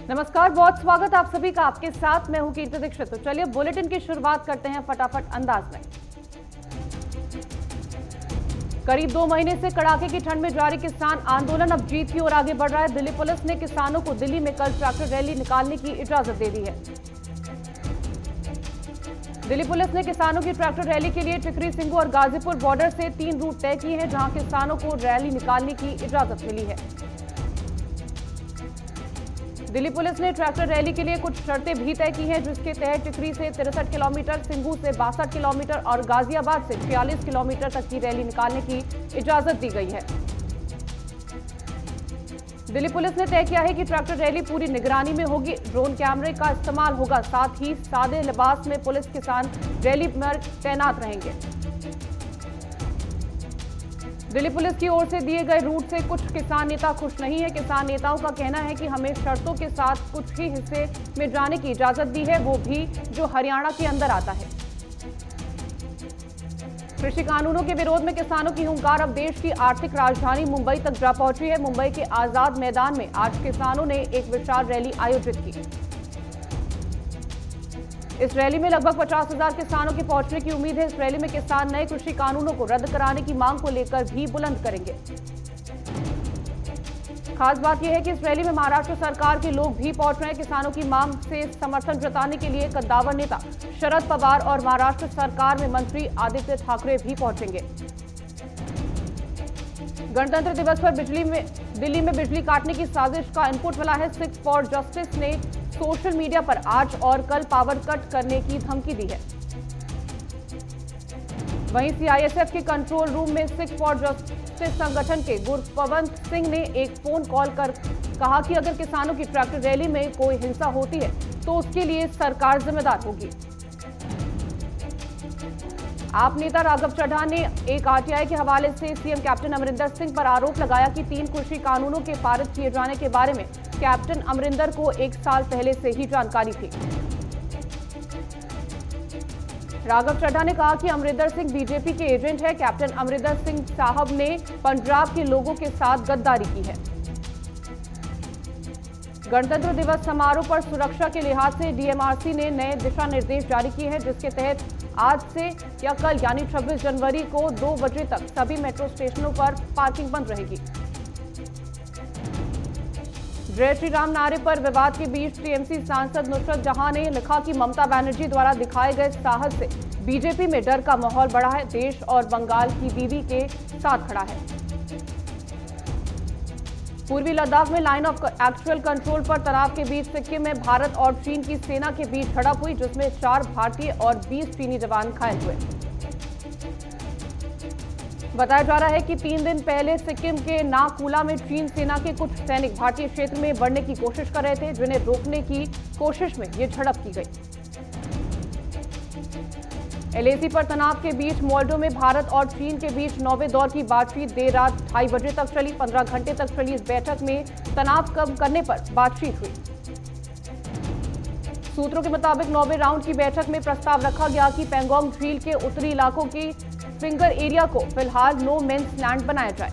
नमस्कार, बहुत स्वागत आप सभी का। आपके साथ मैं हूं कीर्ति दीक्षित। तो चलिए बुलेटिन की शुरुआत करते हैं फटाफट अंदाज में। करीब 2 महीने से कड़ाके की ठंड में जारी किसान आंदोलन अब जीत की ओर आगे बढ़ रहा है। दिल्ली पुलिस ने किसानों को दिल्ली में कल ट्रैक्टर रैली निकालने की इजाजत दे दी है। दिल्ली पुलिस ने किसानों की ट्रैक्टर रैली के लिए टिकरी सिंघू और गाजीपुर बॉर्डर से 3 रूट तय किए हैं, जहां किसानों को रैली निकालने की इजाजत मिली है। दिल्ली पुलिस ने ट्रैक्टर रैली के लिए कुछ शर्तें भी तय की हैं, जिसके तहत टिकरी से 63 किलोमीटर, सिंघू से 62 किलोमीटर और गाजियाबाद से 46 किलोमीटर तक की रैली निकालने की इजाजत दी गई है। दिल्ली पुलिस ने तय किया है कि ट्रैक्टर रैली पूरी निगरानी में होगी। ड्रोन कैमरे का इस्तेमाल होगा, साथ ही सादे लिबास में पुलिस किसान रैली में तैनात रहेंगे। दिल्ली पुलिस की ओर से दिए गए रूट से कुछ किसान नेता खुश नहीं है। किसान नेताओं का कहना है कि हमें शर्तों के साथ कुछ ही हिस्से में जाने की इजाजत दी है, वो भी जो हरियाणा के अंदर आता है। कृषि कानूनों के विरोध में किसानों की हुंकार अब देश की आर्थिक राजधानी मुंबई तक जा पहुंची है। मुंबई के आजाद मैदान में आज किसानों ने एक विशाल रैली आयोजित की। इस रैली में लगभग 50,000 किसानों के पहुंचने की उम्मीद है। इस रैली में किसान नए कृषि कानूनों को रद्द कराने की मांग को लेकर भी बुलंद करेंगे। खास बात यह है कि इस रैली में महाराष्ट्र सरकार के लोग भी पहुंच रहे हैं। किसानों की मांग से समर्थन जताने के लिए कद्दावर नेता शरद पवार और महाराष्ट्र सरकार में मंत्री आदित्य ठाकरे भी पहुंचेंगे। गणतंत्र दिवस पर दिल्ली में बिजली काटने की साजिश का इनपुट मिला है। सिक्स फॉर जस्टिस ने सोशल मीडिया पर आज और कल पावर कट करने की धमकी दी है। वहीं सीआईएसएफ के कंट्रोल रूम में सिक्स फॉर जस्टिस संगठन के गुरपवंत सिंह ने एक फोन कॉल कर कहा कि अगर किसानों की ट्रैक्टर रैली में कोई हिंसा होती है तो उसके लिए सरकार जिम्मेदार होगी। आप नेता राघव चड्ढा ने एक आरटीआई के हवाले से सीएम कैप्टन अमरिंदर सिंह पर आरोप लगाया कि 3 कृषि कानूनों के पारित किए जाने के बारे में कैप्टन अमरिंदर को 1 साल पहले से ही जानकारी थी। राघव चड्ढा ने कहा कि अमरिंदर सिंह बीजेपी के एजेंट है। कैप्टन अमरिंदर सिंह साहब ने पंजाब के लोगों के साथ गद्दारी की है। गणतंत्र दिवस समारोह पर सुरक्षा के लिहाज से डीएमआरसी ने नए दिशा निर्देश जारी किए हैं, जिसके तहत आज से या कल यानी 26 जनवरी को 2 बजे तक सभी मेट्रो स्टेशनों पर पार्किंग बंद रहेगी। जय श्री राम नारे पर विवाद के बीच टीएमसी सांसद नुसरत जहां ने लिखा कि ममता बनर्जी द्वारा दिखाए गए साहस से बीजेपी में डर का माहौल बढ़ा है। देश और बंगाल की बीवी के साथ खड़ा है। पूर्वी लद्दाख में लाइन ऑफ एक्चुअल कंट्रोल पर तनाव के बीच सिक्किम में भारत और चीन की सेना के बीच झड़प हुई, जिसमें 4 भारतीय और 20 चीनी जवान घायल हुए। बताया जा रहा है कि 3 दिन पहले सिक्किम के नाकूला में चीन सेना के कुछ सैनिक भारतीय क्षेत्र में बढ़ने की कोशिश कर रहे थे, जिन्हें रोकने की कोशिश में ये झड़प की गई। एलएसी पर तनाव के बीच मोल्डो में भारत और चीन के बीच 9वें दौर की बातचीत देर रात 2:30 बजे तक चली। 15 घंटे तक चली इस बैठक में तनाव कम करने पर बातचीत हुई। सूत्रों के मुताबिक 9वें राउंड की बैठक में प्रस्ताव रखा गया कि पैंगोंग झील के उत्तरी इलाकों की फिंगर एरिया को फिलहाल नो मेंस लैंड बनाया जाए।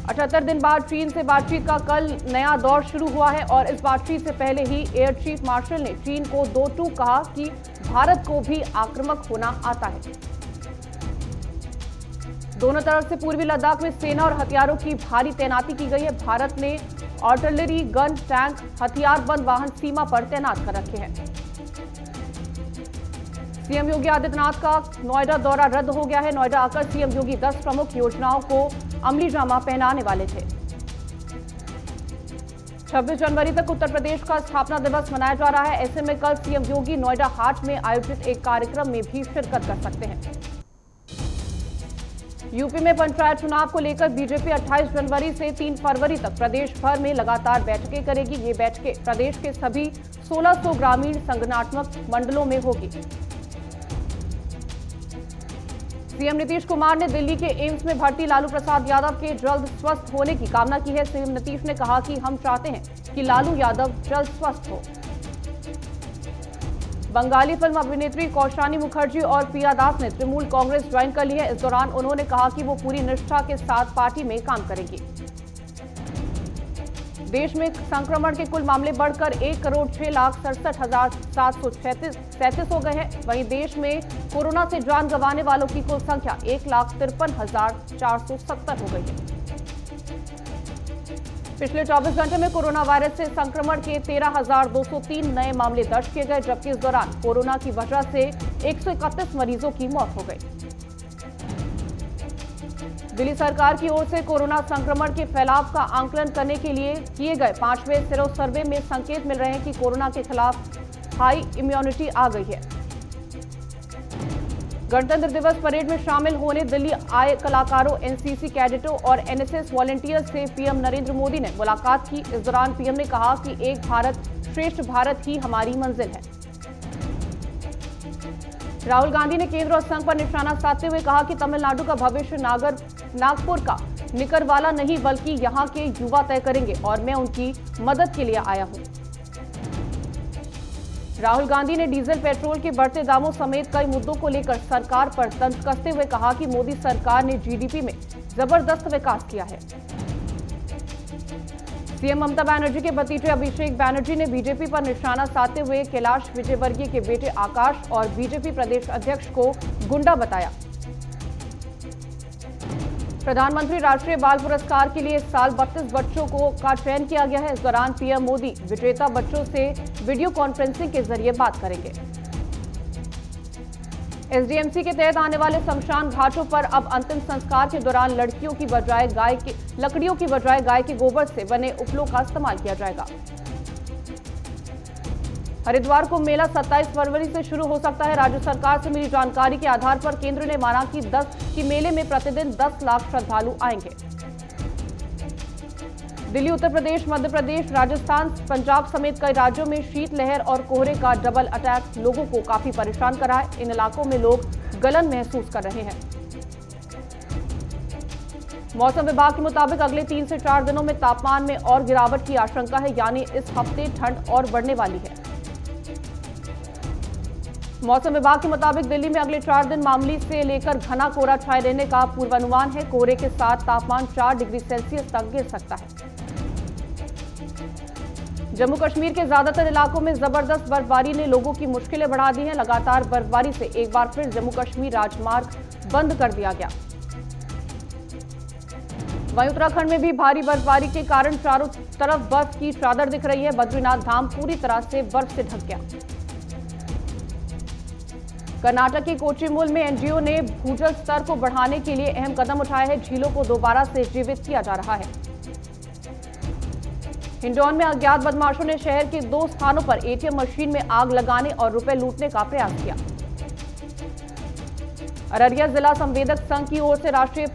78 दिन बाद चीन से बातचीत का कल नया दौर शुरू हुआ है और इस बातचीत से पहले ही एयर चीफ मार्शल ने चीन को 2 टूक कहा कि भारत को भी आक्रामक होना आता है। दोनों तरफ से पूर्वी लद्दाख में सेना और हथियारों की भारी तैनाती की गई है। भारत ने आर्टिलरी, गन, टैंक, हथियारबंद वाहन सीमा पर तैनात कर रखे हैं। सीएम योगी आदित्यनाथ का नोएडा दौरा रद्द हो गया है। नोएडा आकर सीएम योगी 10 प्रमुख योजनाओं को अमली जामा पहनाने वाले थे। 26 जनवरी तक उत्तर प्रदेश का स्थापना दिवस मनाया जा रहा है। ऐसे में कल सीएम योगी नोएडा हाट में आयोजित एक कार्यक्रम में भी शिरकत कर सकते हैं। यूपी में पंचायत चुनाव को लेकर बीजेपी 28 जनवरी से 3 फरवरी तक प्रदेश भर में लगातार बैठकें करेगी। ये बैठकें प्रदेश के सभी 1600 ग्रामीण संगठनात्मक मंडलों में होगी। सीएम नीतीश कुमार ने दिल्ली के एम्स में भर्ती लालू प्रसाद यादव के जल्द स्वस्थ होने की कामना की है। सीएम नीतीश ने कहा कि हम चाहते हैं कि लालू यादव जल्द स्वस्थ हो। बंगाली फिल्म अभिनेत्री कौशानी मुखर्जी और प्रिया दास ने तृणमूल कांग्रेस ज्वाइन कर ली है। इस दौरान उन्होंने कहा कि वो पूरी निष्ठा के साथ पार्टी में काम करेंगी। देश में संक्रमण के कुल मामले बढ़कर 1,06,67,737 हो गए हैं। वहीं देश में कोरोना से जान गंवाने वालों की कुल संख्या 1,53,470 हो गई है। पिछले 24 घंटे में कोरोना वायरस से संक्रमण के 13,203 नए मामले दर्ज किए गए, जबकि इस दौरान कोरोना की वजह से 131 मरीजों की मौत हो गई। दिल्ली सरकार की ओर से कोरोना संक्रमण के फैलाव का आंकलन करने के लिए किए गए 5वें सीरो सर्वे में संकेत मिल रहे हैं कि कोरोना के खिलाफ हाई इम्यूनिटी आ गई है। गणतंत्र दिवस परेड में शामिल होने दिल्ली आए कलाकारों, एनसीसी कैडेटों और एनएसएस वॉलंटियर्स से पीएम नरेंद्र मोदी ने मुलाकात की। इस दौरान पीएम ने कहा कि एक भारत श्रेष्ठ भारत ही हमारी मंजिल है। राहुल गांधी ने केंद्र और संघ पर निशाना साधते हुए कहा कि तमिलनाडु का भविष्य नागपुर का निकरवाला नहीं बल्कि यहां के युवा तय करेंगे और मैं उनकी मदद के लिए आया हूं। राहुल गांधी ने डीजल पेट्रोल के बढ़ते दामों समेत कई मुद्दों को लेकर सरकार पर तंज कसते हुए कहा कि मोदी सरकार ने जीडीपी में जबरदस्त विकास किया है। सीएम ममता बनर्जी के भतीजे अभिषेक बनर्जी ने बीजेपी पर निशाना साधते हुए कैलाश विजयवर्गीय के बेटे आकाश और बीजेपी प्रदेश अध्यक्ष को गुंडा बताया। प्रधानमंत्री राष्ट्रीय बाल पुरस्कार के लिए इस साल 32 बच्चों का चयन किया गया है। इस दौरान पीएम मोदी विजेता बच्चों से वीडियो कॉन्फ्रेंसिंग के जरिए बात करेंगे। एसडीएमसी के तहत आने वाले शमशान घाटों पर अब अंतिम संस्कार के दौरान लकड़ियों की बजाय गाय के गोबर से बने उपलों का इस्तेमाल किया जाएगा। हरिद्वार को मेला 27 फरवरी से शुरू हो सकता है। राज्य सरकार से मिली जानकारी के आधार पर केंद्र ने माना कि मेले में प्रतिदिन 10 लाख श्रद्धालु आएंगे। दिल्ली, उत्तर प्रदेश, मध्य प्रदेश, राजस्थान, पंजाब समेत कई राज्यों में शीतलहर और कोहरे का डबल अटैक लोगों को काफी परेशान कर रहा है। इन इलाकों में लोग गलन महसूस कर रहे हैं। मौसम विभाग के मुताबिक अगले 3 से 4 दिनों में तापमान में और गिरावट की आशंका है, यानी इस हफ्ते ठंड और बढ़ने वाली है। मौसम विभाग के मुताबिक दिल्ली में अगले 4 दिन मामूली से लेकर घना कोहरा छाए रहने का पूर्वानुमान है। कोहरे के साथ तापमान 4 डिग्री सेल्सियस तक गिर सकता है। जम्मू कश्मीर के ज्यादातर इलाकों में जबरदस्त बर्फबारी ने लोगों की मुश्किलें बढ़ा दी हैं। लगातार बर्फबारी से एक बार फिर जम्मू कश्मीर राजमार्ग बंद कर दिया गया। वहीं उत्तराखंड में भी भारी बर्फबारी के कारण चारों तरफ बर्फ की चादर दिख रही है। बद्रीनाथ धाम पूरी तरह से बर्फ से ढक गया। कर्नाटक के कोचिमूल में एनजीओ ने भूजल स्तर को बढ़ाने के लिए अहम कदम उठाया है। झीलों को दोबारा से जीवित किया जा रहा है। हिंडौन में अज्ञात बदमाशों ने शहर के 2 स्थानों पर एटीएम मशीन में आग लगाने और रुपए लूटने का प्रयास किया। अररिया जिला संवेदक संघ की ओर से राष्ट्रीय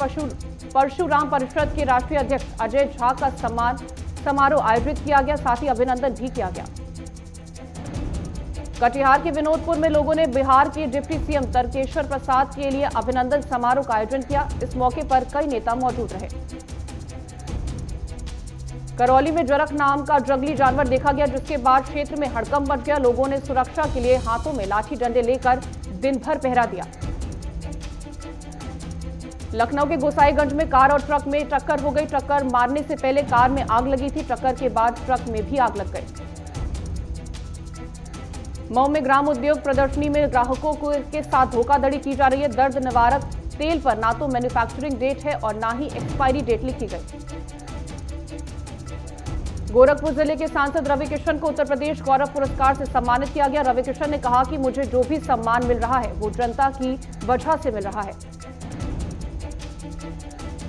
परशुराम परिषद के राष्ट्रीय अध्यक्ष अजय झा का सम्मान समारोह आयोजित किया गया, साथ ही अभिनंदन भी किया गया। कटिहार के विनोदपुर में लोगों ने बिहार के डिप्टी सीएम तारकेश्वर प्रसाद के लिए अभिनंदन समारोह का आयोजन किया। इस मौके पर कई नेता मौजूद रहे। करौली में जरख नाम का जंगली जानवर देखा गया, जिसके बाद क्षेत्र में हड़कंप मच गया। लोगों ने सुरक्षा के लिए हाथों में लाठी डंडे लेकर दिन भर पहरा दिया। लखनऊ के गोसाईगंज में कार और ट्रक में टक्कर हो गई। टक्कर मारने से पहले कार में आग लगी थी। टक्कर के बाद ट्रक में भी आग लग गई। मऊ में ग्राम उद्योग प्रदर्शनी में ग्राहकों के साथ धोखाधड़ी की जा रही है। दर्द निवारक तेल पर ना तो मैन्युफैक्चरिंग डेट है और ना ही एक्सपायरी डेट लिखी गई। गोरखपुर जिले के सांसद रवि किशन को उत्तर प्रदेश गौरव पुरस्कार से सम्मानित किया गया। रवि किशन ने कहा कि मुझे जो भी सम्मान मिल रहा है वो जनता की वजह से मिल रहा है।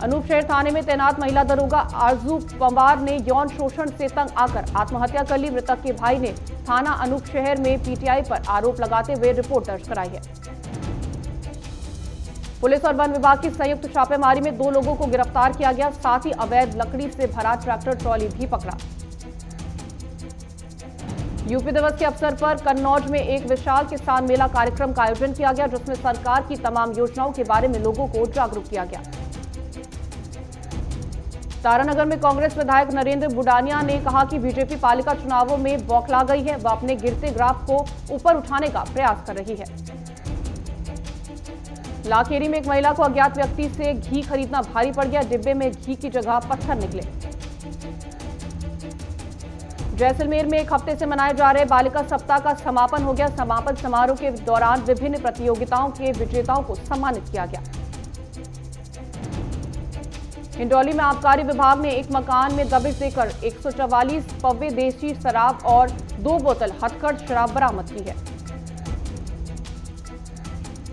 अनूपशहर थाने में तैनात महिला दरोगा आरजू पंवार ने यौन शोषण से तंग आकर आत्महत्या कर ली। मृतक के भाई ने थाना अनूपशहर में पीटीआई पर आरोप लगाते हुए रिपोर्ट दर्ज कराई है। पुलिस और वन विभाग की संयुक्त छापेमारी में 2 लोगों को गिरफ्तार किया गया, साथ ही अवैध लकड़ी से भरा ट्रैक्टर ट्रॉली भी पकड़ा। यूपी दिवस के अवसर पर कन्नौज में एक विशाल किसान मेला कार्यक्रम का आयोजन किया गया, जिसमें सरकार की तमाम योजनाओं के बारे में लोगों को जागरूक किया गया। तारानगर में कांग्रेस विधायक नरेंद्र बुडानिया ने कहा कि बीजेपी पालिका चुनावों में बौखला गई है। वह अपने गिरते ग्राफ को ऊपर उठाने का प्रयास कर रही है। लाखेरी में एक महिला को अज्ञात व्यक्ति से घी खरीदना भारी पड़ गया। डिब्बे में घी की जगह पत्थर निकले। जैसलमेर में एक हफ्ते से मनाए जा रहे बालिका सप्ताह का समापन हो गया। समापन समारोह के दौरान विभिन्न प्रतियोगिताओं के विजेताओं को सम्मानित किया गया। हिंडौली में आबकारी विभाग ने एक मकान में दबिश देकर 144 पव्वे देसी शराब और 2 बोतल हथकढ़ शराब बरामद की है।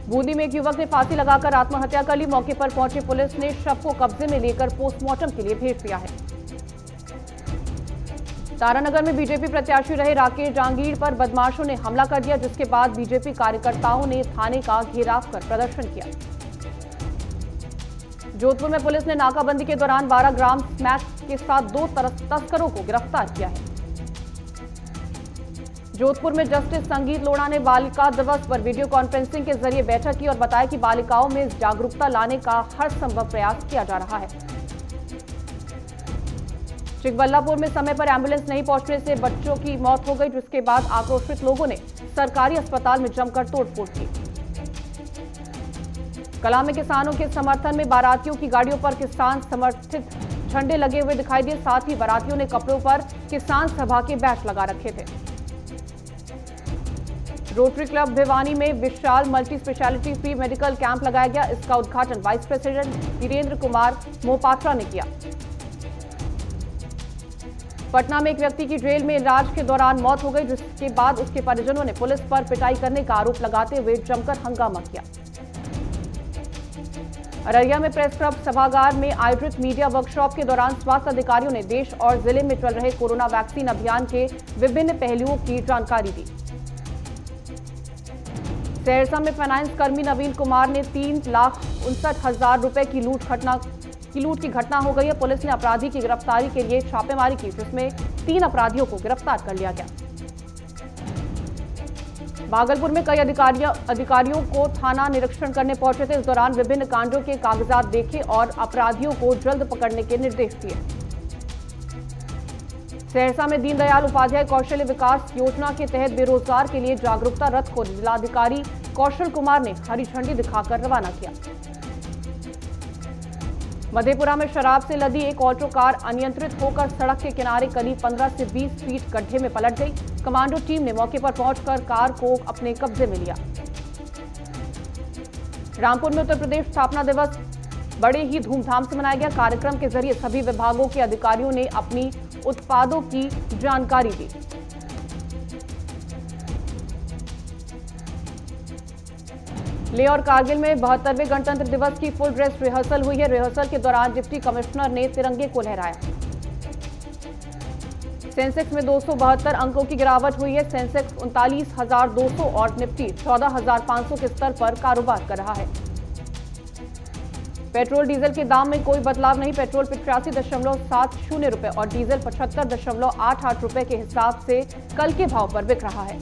बूंदी में एक युवक ने फांसी लगाकर आत्महत्या कर ली। मौके पर पहुंची पुलिस ने शव को कब्जे में लेकर पोस्टमार्टम के लिए भेज दिया है। तारानगर में बीजेपी प्रत्याशी रहे राकेश जांगीर पर बदमाशों ने हमला कर दिया, जिसके बाद बीजेपी कार्यकर्ताओं ने थाने का घेराव कर प्रदर्शन किया। जोधपुर में पुलिस ने नाकाबंदी के दौरान 12 ग्राम स्मैक के साथ 2 तस्करों को गिरफ्तार किया है। जोधपुर में जस्टिस संगीत लोढ़ा ने बालिका दिवस पर वीडियो कॉन्फ्रेंसिंग के जरिए बैठक की और बताया कि बालिकाओं में जागरूकता लाने का हर संभव प्रयास किया जा रहा है। चिकबल्लापुर में समय पर एम्बुलेंस नहीं पहुंचने से बच्चों की मौत हो गई, जिसके बाद आक्रोशित लोगों ने सरकारी अस्पताल में जमकर तोड़फोड़ की। कला में किसानों के समर्थन में बारातियों की गाड़ियों पर किसान समर्थित झंडे लगे हुए दिखाई दिए। साथ ही बारातियों ने कपड़ों पर किसान सभा के बैच लगा रखे थे। रोटरी क्लब भिवानी में विशाल multi speciality free medical camp लगाया गया। इसका उद्घाटन वाइस प्रेसिडेंट वीरेंद्र कुमार मोपात्रा ने किया। पटना में एक व्यक्ति की जेल में इलाज के दौरान मौत हो गई, जिसके बाद उसके परिजनों ने पुलिस पर पिटाई करने का आरोप लगाते हुए जमकर हंगामा किया। अररिया में प्रेस क्लब सभागार में आयोजित मीडिया वर्कशॉप के दौरान स्वास्थ्य अधिकारियों ने देश और जिले में चल रहे कोरोना वैक्सीन अभियान के विभिन्न पहलुओं की जानकारी दी। सहरसा में फाइनेंस कर्मी नवीन कुमार ने 3,59,000 रुपए की लूट की घटना हो गई है। पुलिस ने अपराधी की गिरफ्तारी के लिए छापेमारी की, जिसमें 3 अपराधियों को गिरफ्तार कर लिया गया। भागलपुर में कई अधिकारियों को थाना निरीक्षण करने पहुंचे थे। इस दौरान विभिन्न कांडों के कागजात देखे और अपराधियों को जल्द पकड़ने के निर्देश दिए। सहरसा में दीनदयाल उपाध्याय कौशल्य विकास योजना के तहत बेरोजगार के लिए जागरूकता रथ को जिलाधिकारी कौशल कुमार ने हरी झंडी दिखाकर रवाना किया। मधेपुरा में शराब से लदी एक ऑल्टो कार अनियंत्रित होकर सड़क के किनारे करीब 15 से 20 फीट गड्ढे में पलट गई। कमांडो टीम ने मौके पर पहुंचकर कार को अपने कब्जे में लिया। रामपुर में उत्तर प्रदेश स्थापना दिवस बड़े ही धूमधाम से मनाया गया। कार्यक्रम के जरिए सभी विभागों के अधिकारियों ने अपनी उत्पादों की जानकारी दी। लेह और कारगिल में 72वें गणतंत्र दिवस की फुल ड्रेस रिहर्सल हुई है। रिहर्सल के दौरान डिप्टी कमिश्नर ने तिरंगे को लहराया। सेंसेक्स में 272 अंकों की गिरावट हुई है। सेंसेक्स 39,200 और निफ्टी 14,500 के स्तर पर कारोबार कर रहा है। पेट्रोल डीजल के दाम में कोई बदलाव नहीं। पेट्रोल 85.70 रुपए और डीजल 75.88 रुपए के हिसाब से कल के भाव पर बिक रहा है।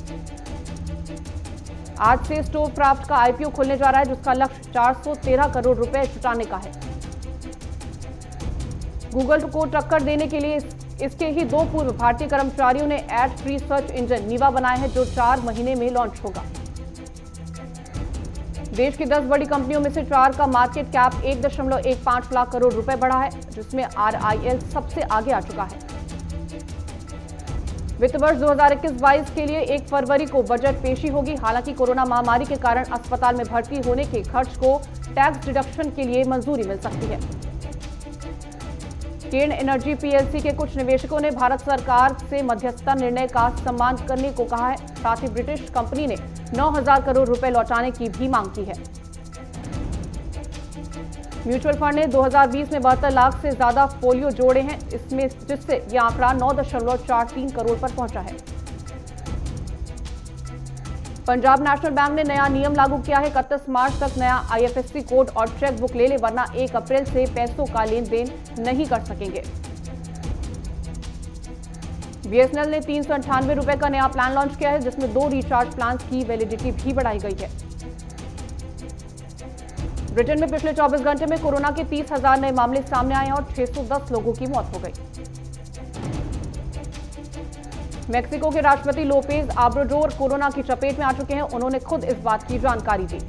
आज से स्टोव क्राफ्ट का आईपीओ खुलने जा रहा है, जिसका लक्ष्य 413 करोड़ रुपए जुटाने का है। गूगल को टक्कर देने के लिए इसके ही 2 पूर्व भारतीय कर्मचारियों ने एड फ्री सर्च इंजन नीवा बनाया है, जो 4 महीने में लॉन्च होगा। देश की 10 बड़ी कंपनियों में से 4 का मार्केट कैप 1.15 लाख करोड़ रुपए बढ़ा है, जिसमें RIL सबसे आगे आ चुका है। वित्त वर्ष 2021-22 के लिए 1 फरवरी को बजट पेशी होगी। हालांकि कोरोना महामारी के कारण अस्पताल में भर्ती होने के खर्च को टैक्स डिडक्शन के लिए मंजूरी मिल सकती है। केन एनर्जी PLC के कुछ निवेशकों ने भारत सरकार से मध्यस्थता निर्णय का सम्मान करने को कहा है। साथ ही ब्रिटिश कंपनी ने 9,000 करोड़ रुपए लौटाने की भी मांग की है। म्यूचुअल फंड ने 2020 में 72 लाख से ज्यादा फोलियो जोड़े हैं, इसमें जिससे यह आंकड़ा 9.43 करोड़ पर पहुंचा है। पंजाब नेशनल बैंक ने नया नियम लागू किया है। 31 मार्च तक नया IFSC कोड और चेक बुक ले ले, वरना 1 अप्रैल से पैसों का लेन देन नहीं कर सकेंगे। BSNL ने 398 रुपए का नया प्लान लॉन्च किया है, जिसमें 2 रिचार्ज प्लान की वैलिडिटी भी बढ़ाई गई है। ब्रिटेन में पिछले 24 घंटे में कोरोना के 30,000 नए मामले सामने आए और 610 लोगों की मौत हो गई। मेक्सिको के राष्ट्रपति लोपेज आब्राडोर कोरोना की चपेट में आ चुके हैं। उन्होंने खुद इस बात की जानकारी दी।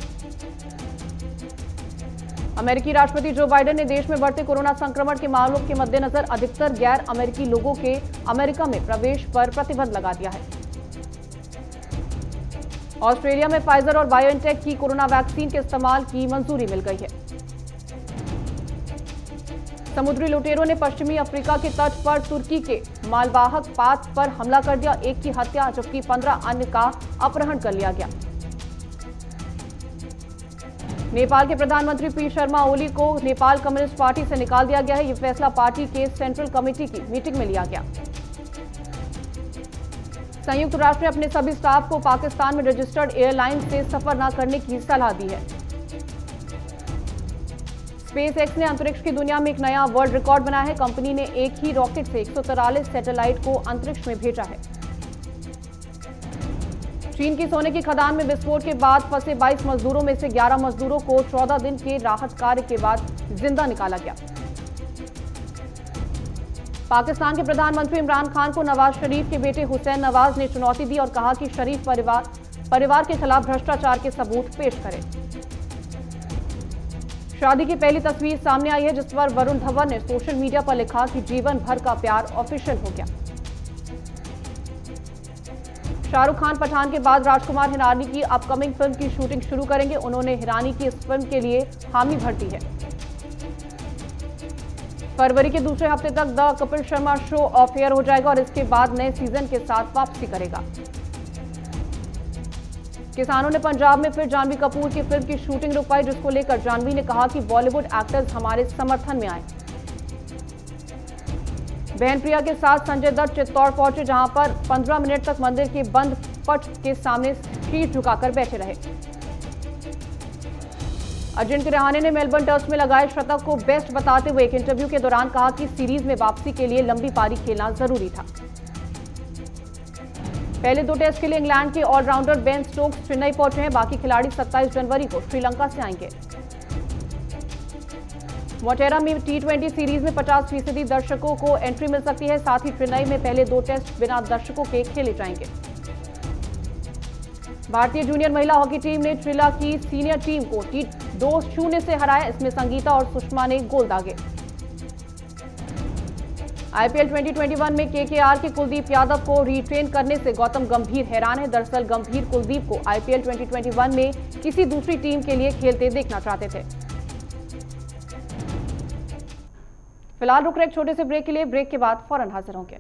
अमेरिकी राष्ट्रपति जो बाइडेन ने देश में बढ़ते कोरोना संक्रमण के मामलों के मद्देनजर अधिकतर गैर अमेरिकी लोगों के अमेरिका में प्रवेश पर प्रतिबंध लगा दिया है। ऑस्ट्रेलिया में फाइजर और बायोएनटेक की कोरोना वैक्सीन के इस्तेमाल की मंजूरी मिल गई है। समुद्री लुटेरों ने पश्चिमी अफ्रीका के तट पर तुर्की के मालवाहक पात पर हमला कर दिया। एक की हत्या जबकि 15 अन्य का अपहरण कर लिया गया। नेपाल के प्रधानमंत्री पी शर्मा ओली को नेपाल कम्युनिस्ट पार्टी से निकाल दिया गया है। यह फैसला पार्टी के सेंट्रल कमेटी की मीटिंग में लिया गया। संयुक्त राष्ट्र ने अपने सभी स्टाफ को पाकिस्तान में रजिस्टर्ड एयरलाइन से सफर न करने की सलाह दी है। स्पेस एक्स ने अंतरिक्ष की दुनिया में एक नया वर्ल्ड रिकॉर्ड बनाया है। कंपनी ने एक ही रॉकेट से 143 सैटेलाइट को अंतरिक्ष में भेजा है। चीन की सोने की खदान में विस्फोट के बाद फंसे 22 मजदूरों में से 11 मजदूरों को 14 दिन के राहत कार्य के बाद जिंदा निकाला गया। पाकिस्तान के प्रधानमंत्री इमरान खान को नवाज शरीफ के बेटे हुसैन नवाज ने चुनौती दी और कहा कि शरीफ परिवार के खिलाफ भ्रष्टाचार के सबूत पेश करें। शादी की पहली तस्वीर सामने आई है जिस पर वरुण धवन ने सोशल मीडिया पर लिखा कि जीवन भर का प्यार ऑफिशियल हो गया। शाहरुख खान पठान के बाद राजकुमार हिरानी की अपकमिंग फिल्म की शूटिंग शुरू करेंगे। उन्होंने हिरानी की इस फिल्म के लिए हामी भर दी है। फरवरी के दूसरे हफ्ते तक the Kapil Sharma show off air हो जाएगा और इसके बाद नए सीजन के साथ वापसी करेगा। किसानों ने पंजाब में फिर जानवी कपूर की फिल्म की शूटिंग रुकवाई, जिसको लेकर जानवी ने कहा कि बॉलीवुड एक्टर्स हमारे समर्थन में आए। बहन प्रिया के साथ संजय दत्त चित्तौड़ पहुंचे, जहां पर 15 मिनट तक मंदिर के बंद पट के सामने शीश झुकाकर बैठे रहे। अजिंक्य रहाणे ने मेलबर्न टेस्ट में लगाए शतक को बेस्ट बताते हुए एक इंटरव्यू के दौरान कहा कि सीरीज में वापसी के लिए लंबी पारी खेलना जरूरी था। पहले 2 टेस्ट के लिए इंग्लैंड के ऑलराउंडर बेन स्टोक्स चेन्नई पहुंचे हैं। बाकी खिलाड़ी 27 जनवरी को श्रीलंका से आएंगे। मोटेरा में T20 सीरीज में 50% दर्शकों को एंट्री मिल सकती है। साथ ही चेन्नई में पहले 2 टेस्ट बिना दर्शकों के खेले जाएंगे। भारतीय जूनियर महिला हॉकी टीम ने ट्रिला की सीनियर टीम को 2-0 से हराया। इसमें संगीता और सुषमा ने गोल दागे। IPL 2021 में KKR के कुलदीप यादव को रिट्रेन करने से गौतम गंभीर हैरान है। दरअसल गंभीर कुलदीप को IPL 2021 में किसी दूसरी टीम के लिए खेलते देखना चाहते थे। फिलहाल रुक रहे एक छोटे से ब्रेक के लिए। ब्रेक के बाद फौरन हाजिर होंगे।